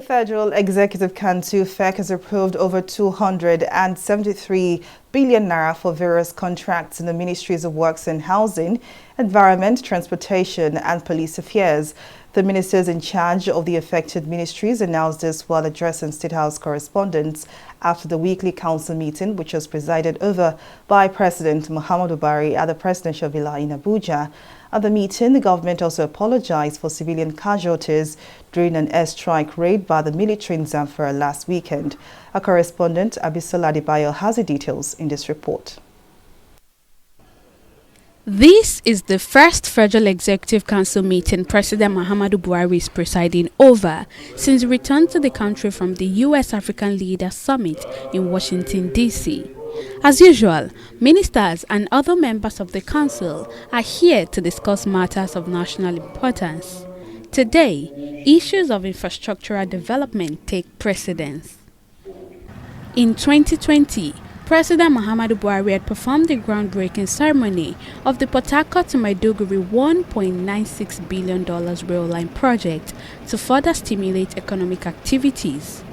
The Federal Executive Council (FEC) has approved over 273 billion naira for various contracts in the Ministries of Works and Housing, Environment, Transportation and Police Affairs. The ministers in charge of the affected ministries announced this while addressing State House correspondents after the weekly council meeting, which was presided over by President Muhammadu Buhari at the Presidential Villa in Abuja. At the meeting, the government also apologized for civilian casualties during an airstrike raid by the military in Zamfara last weekend. Our correspondent Abisola Adebayo has the details in this report. This is the first Federal Executive Council meeting President Muhammadu Buhari is presiding over since he returned to the country from the U.S. African Leaders Summit in Washington, D.C. As usual, ministers and other members of the council are here to discuss matters of national importance. Today, issues of infrastructural development take precedence. In 2020, President Muhammadu Buhari had performed the groundbreaking ceremony of the Port Harcourt to Maiduguri $1.96 billion rail line project to further stimulate economic activities.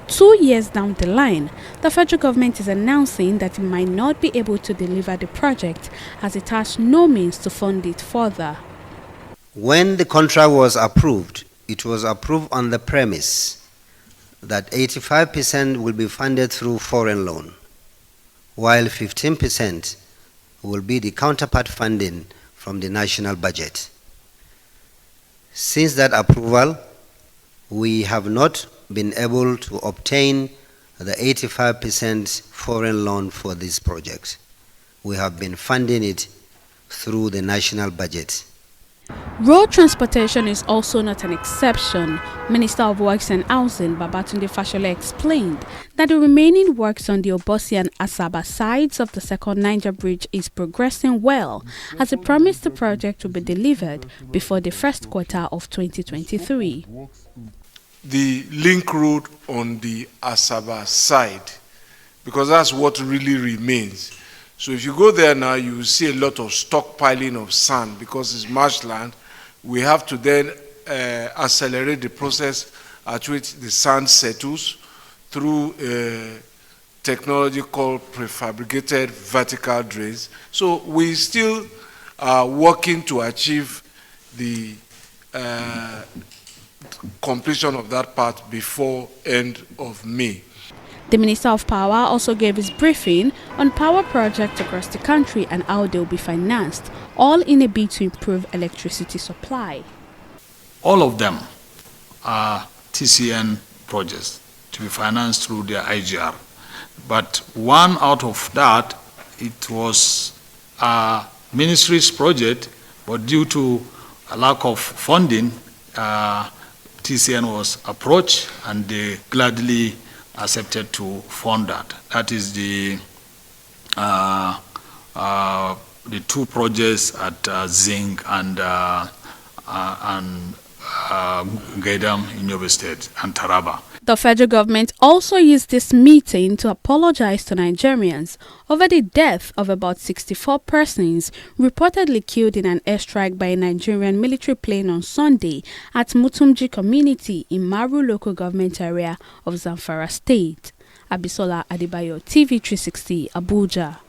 2 years down the line, the federal government is announcing that it might not be able to deliver the project as it has no means to fund it further. When the contract was approved, it was approved on the premise that 85% will be funded through foreign loan, while 15% will be the counterpart funding from the national budget. Since that approval, we have not been able to obtain the 85% foreign loan for this project. We have been funding it through the national budget. Road transportation is also not an exception. Minister of Works and Housing Babatunde Fashola explained that the remaining works on the Obosi and Asaba sides of the second Niger Bridge is progressing well, as he promised the project will be delivered before the first quarter of 2023. The link road on the Asaba side, because that's what really remains. So if you go there now, you will see a lot of stockpiling of sand because it's marshland. We have to then accelerate the process at which the sand settles through technology called prefabricated vertical drains. So we still are working to achieve the completion of that part before end of May. The Minister of Power also gave his briefing on power projects across the country and how they will be financed, all in a bid to improve electricity supply. All of them are TCN projects to be financed through their IGR. But one out of that, it was a ministry's project, but due to a lack of funding, TCN was approached and they gladly accepted to fund that. That is the two projects at Zinc and Gaidam in Yobe State and Taraba. The federal government also used this meeting to apologize to Nigerians over the death of about 64 persons reportedly killed in an airstrike by a Nigerian military plane on Sunday at Mutumji community in Maru local government area of Zamfara State. Abisola Adebayo, TV360, Abuja.